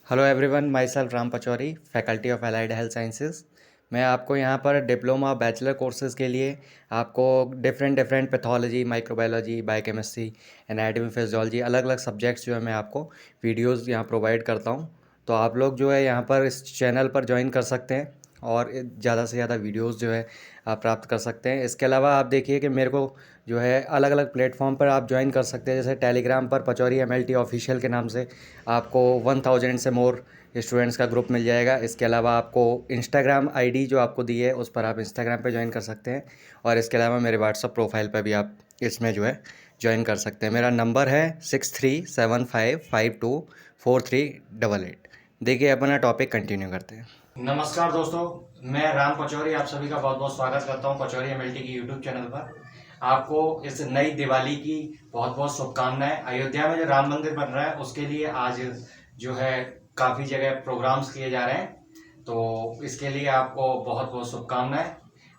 Hello everyone, my self Ram Pachauri, faculty of allied health sciences. मैं आपको यहाँ पर डिप्लोमा बैचलर कोर्सेज़ के लिए आपको different pathology, microbiology, biochemistry, anatomy, physiology, अलग अलग सब्जेक्ट्स जो है मैं आपको वीडियोज़ यहाँ प्रोवाइड करता हूँ। तो आप लोग जो है यहाँ पर इस चैनल पर ज्वाइन कर सकते हैं और ज़्यादा से ज़्यादा वीडियोज़ जो है आप प्राप्त कर सकते हैं। इसके अलावा आप देखिए कि मेरे को जो है अलग अलग प्लेटफॉर्म पर आप ज्वाइन कर सकते हैं। जैसे टेलीग्राम पर पचौरी MLT ऑफिशियल के नाम से आपको 1000 से मोर स्टूडेंट्स का ग्रुप मिल जाएगा। इसके अलावा आपको इंस्टाग्राम आईडी जो आपको दी है उस पर आप इंस्टाग्राम पे ज्वाइन कर सकते हैं। और इसके अलावा मेरे व्हाट्सअप प्रोफाइल पर भी आप इसमें जो है ज्वाइन कर सकते हैं। मेरा नंबर है 6375524388। देखिए अपना टॉपिक कंटिन्यू करते हैं। नमस्कार दोस्तों, मैं राम पचौरी आप सभी का बहुत बहुत स्वागत करता हूं पचौरी MLT की यूट्यूब चैनल पर। आपको इस नई दिवाली की बहुत बहुत शुभकामनाएं। अयोध्या में जो राम मंदिर बन रहा है उसके लिए आज जो है काफ़ी जगह प्रोग्राम्स किए जा रहे हैं, तो इसके लिए आपको बहुत बहुत शुभकामनाएं।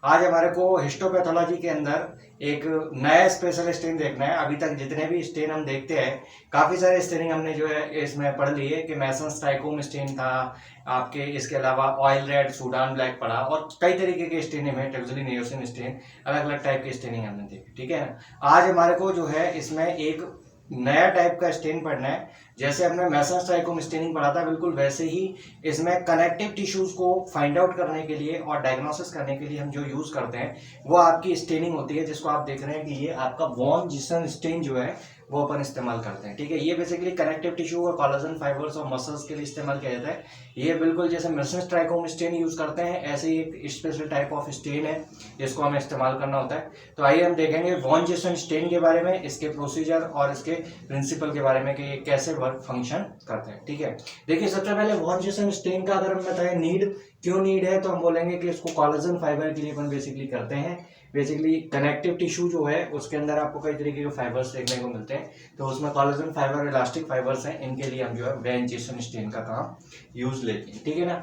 आज हमारे को हिस्टोपैथोलॉजी के अंदर एक नया स्पेशल स्टेन देखना है। अभी तक जितने भी स्टेन हम देखते हैं, काफ़ी सारे स्टेनिंग हमने जो है इसमें पढ़ लिए कि मैसन्स ट्राइकोम स्टेन था आपके, इसके अलावा ऑयल रेड, सूडान ब्लैक पढ़ा और कई तरीके के स्टेनिंग है, टेक्सुली नियोसिन स्टेन, अलग अलग टाइप के स्टेनिंग हमने देखी। ठीक है ना। आज हमारे को जो है इसमें एक नया टाइप का स्टेन पढ़ना है। जैसे हमने मैसन्स ट्राइकोम स्टेनिंग पढ़ा था, बिल्कुल वैसे ही इसमें कनेक्टिव टिश्यूज को फाइंड आउट करने के लिए और डायग्नोसिस करने के लिए हम जो यूज करते हैं वो आपकी स्टेनिंग होती है, जिसको आप देख रहे हैं कि ये आपका वॉन जिसन स्टेन जो है वो अपन इस्तेमाल करते हैं। ठीक है, ये बेसिकली कनेक्टिव टिश्यू और कोलाजन फाइबर्स और मसल्स के लिए इस्तेमाल किया जाता है। ये बिल्कुल जैसे मैसन्स ट्राइकोम स्टेन यूज करते हैं, ऐसे ही एक स्पेशल टाइप ऑफ स्टेन है जिसको हमें इस्तेमाल करना होता है। तो आइए हम देखेंगे वॉन जिसन स्टेन के बारे में, इसके प्रोसीजर और इसके प्रिंसिपल के बारे में कि ये कैसे वर्क फंक्शन करते हैं। ठीक है, देखिए सबसे पहले वॉन जिसन स्टेन का अगर हम बताएं नीड क्यों नीड है, तो हम बोलेंगे कि इसको कोलाजन फाइबर के लिए अपन बेसिकली करते हैं। बेसिकली कनेक्टिव टिश्यू जो है उसके अंदर आपको कई तरीके के फाइबर्स देखने को मिलते हैं, तो उसमें कोलाजन फाइबर, इलास्टिक फाइबर्स हैं, इनके लिए हम जो है वॉन जिसन स्टेन का काम यूज लेते हैं। ठीक है ना।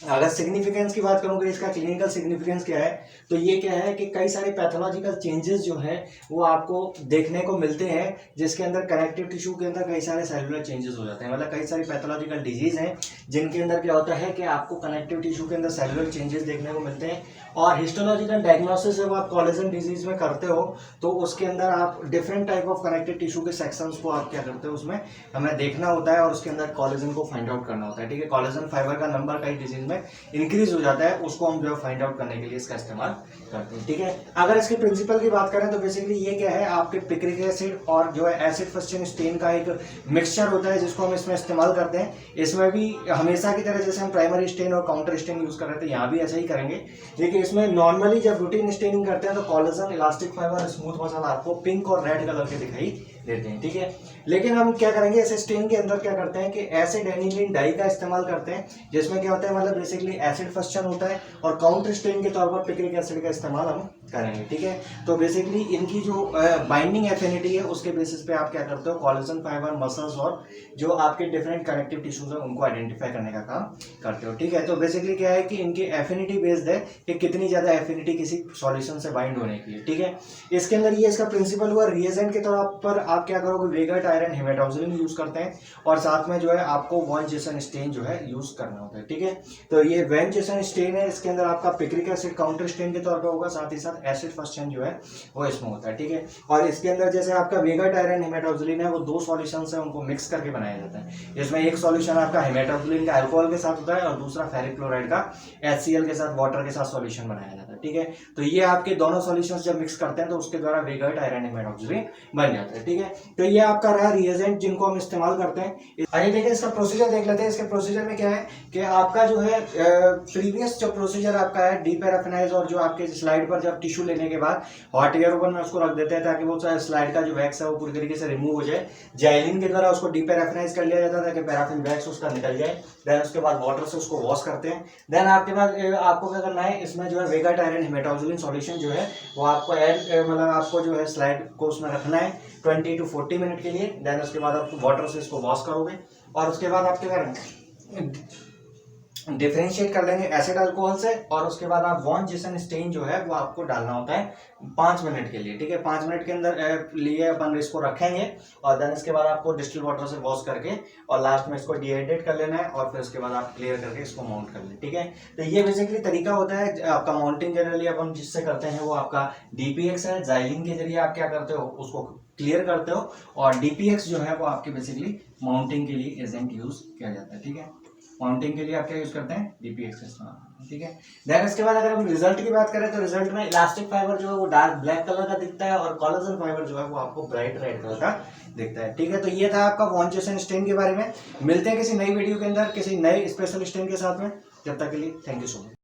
अगर सिग्निफिकेंस की बात करूँ कि इसका क्लिनिकल सिग्निफिकेंस क्या है, तो ये क्या है कि कई सारे पैथोलॉजिकल चेंजेस जो है वो आपको देखने को मिलते हैं, जिसके अंदर कनेक्टिव टिश्यू के अंदर कई सारे सेलुलर चेंजेस हो जाते हैं। मतलब कई सारी पैथोलॉजिकल डिजीज हैं जिनके अंदर क्या होता है कि आपको कनेक्टिव टिश्यू के अंदर सेलुलर चेंजेस देखने को मिलते हैं। और हिस्टोलॉजिकल डायग्नोसिस जब आप कोलेजन डिजीज में करते हो तो उसके अंदर आप different type of connective tissue के सेक्शंस को आप क्या करते हो, उसमें हमें देखना होता है और उसके अंदर कोलेजन को फाइंड आउट करना होता है। ठीक है, कोलेजन फाइबर का नंबर कई डिजीज में इंक्रीज हो जाता है, उसको हम जो है फाइंड आउट करने के लिए इसका इस्तेमाल करते हैं। ठीक है, अगर इसके प्रिंसिपल की बात करें तो बेसिकली ये क्या है, आपके पिक्रिक एसिड और जो है एसिड फस्टिन स्टेन का एक मिक्सचर होता है जिसको हम इसमें इस्तेमाल करते हैं। इसमें भी हमेशा की तरह जैसे हम प्राइमरी स्टेन और काउंटर स्टेन यूज कर रहे थे, यहाँ भी ऐसा ही करेंगे। लेकिन इसमें नॉर्मली जब रूटीन स्टेनिंग करते हैं तो collagen, elastic fibre, smooth muscle आपको पिंक और रेड कलर के दिखाई देते हैं। ठीक है, लेकिन हम क्या करेंगे, ऐसे स्टेन के अंदर क्या करते हैं कि एसिड एनिलीन डाई का इस्तेमाल करते हैं, जिसमें क्या होता है, मतलब बेसिकली एसिड फस्टन होता है, और काउंटर स्टेन के तौर पर पिक्रिक एसिड का इस्तेमाल हम करेंगे। ठीक है, तो बेसिकली इनकी जो बाइंडिंग एफिनिटी है उसके बेसिस पे आप क्या करते हो, कोलेजन फाइबर, मसल्स और जो आपके डिफरेंट कनेक्टिव टिश्यूज है उनको आइडेंटिफाई करने का काम करते हो। ठीक है, तो बेसिकली क्या है कि इनकी एफिनिटी बेस्ड है कि कितनी ज्यादा एफिनिटी किसी सॉल्यूशन से बाइंड होने की है। ठीक है, इसके अंदर ये इसका प्रिंसिपल हुआ, रिएजेंट के तौर पर आप क्या करोगे, वेगट आयरन हेमेटोक्सिलिन यूज करते हैं, और साथ में जो है आपको वॉन जिसन स्टेन जो है यूज करना होता है। ठीक है, तो ये वॉन जिसन स्टेन है, इसके अंदर आपका पिक्रिक एसिड काउंटर स्टेन के तौर पर होगा, साथ ही साथ एसिड फस्टन जो है वो इसमें होता है। ठीक है, और इसके अंदर जैसे आपका वेगट आयरन हेमेटोक्सिलिन है, वो दो सॉल्यूशन है उनको मिक्स करके बनाया जाता है। इसमें एक सॉल्यूशन आपका हेमेटोक्सिलिन का अल्कोहल के साथ होता है और दूसरा फेरिक क्लोराइड का HCl के साथ, वाटर के साथ सॉल्यूशन बनाया जाता है। ठीक है, तो ये आपके दोनों सॉल्यूशंस जब मिक्स करते हैं तो उसके द्वारा वेगट आयरन हेमेटोक्सिलिन बन जाता है। ठीक है, तो ये आपका रहा रिएजेंट जिनको हम इस्तेमाल करते हैं। आइए देखिए इसका प्रोसीजर देख लेते हैं। इसके प्रोसीजर में क्या है कि आपका जो है प्रीवियस जो प्रोसीजर आपका है, डीपैराफिनाइज, और जो आपके स्लाइड पर जब टिश्यू लेने के बाद हॉट एयर ओवन में उसको रख देते हैं ताकि वो स्लाइड का जो वैक्स है वो पूरी तरीके से रिमूव हो जाए। जाइलिन के द्वारा उसको डीपैराफिनाइज कर लिया जाता है ताकि पैराफिन वैक्स उसका निकल जाए। देन उसके बाद वाटर से उसको वॉश करते हैं। देन आपके पास आपको क्या करना है, इसमें जो है वेगट आयरन हेमेटोक्सिलिन सॉल्यूशन जो है वो आपको मतलब आपको जो है स्लाइड को उसमें रखना है 20 to 40 मिनट के लिए। देन उसके बाद आप वाटर से इसको वॉश करोगे और उसके बाद आप क्या करेंगे, डिफरेंशिएट कर लेंगे एसिड अल्कोहल से, और उसके बाद आप वॉन जेसन स्टेन जो है वो आपको डालना होता है 5 मिनट के लिए, ठीक है। 5 मिनट के अंदर लिए अपन इसको रखेंगे, और देन इसके बाद आपको डिस्टिल वाटर से वॉश करके और लास्ट में इसको डिहाइड्रेट कर लेना है, और फिर उसके बाद आप क्लियर करके इसको माउंट कर लें, ठीक है। तो ये बेसिकली तरीका होता है आपका माउंटिंग। जनरली अपन जिससे करते हैं वो आपका डीपीएक्स है, जाइलिन के जरिए आप क्या करते हो उसको क्लियर करते हो, और डीपीएक्स जो है वो आपके बेसिकली माउंटिंग के लिए एजेंट यूज किया जाता है, ठीक है। माउंटिंग के लिए आप क्या यूज करते हैं, डीपीएक्स का इस्तेमाल, ठीक है। देन इसके बाद अगर हम रिजल्ट की बात करें तो रिजल्ट में इलास्टिक फाइबर जो है वो डार्क ब्लैक कलर का दिखता है, और कोलेजन फाइबर जो है वो आपको ब्राइट रेड कलर का दिखता है, ठीक है। तो ये था आपका वॉन जेसन स्टेन के बारे में। मिलते हैं किसी नई वीडियो के अंदर किसी नए स्पेशल स्टेन के साथ में, जब तक के लिए थैंक यू सो मच।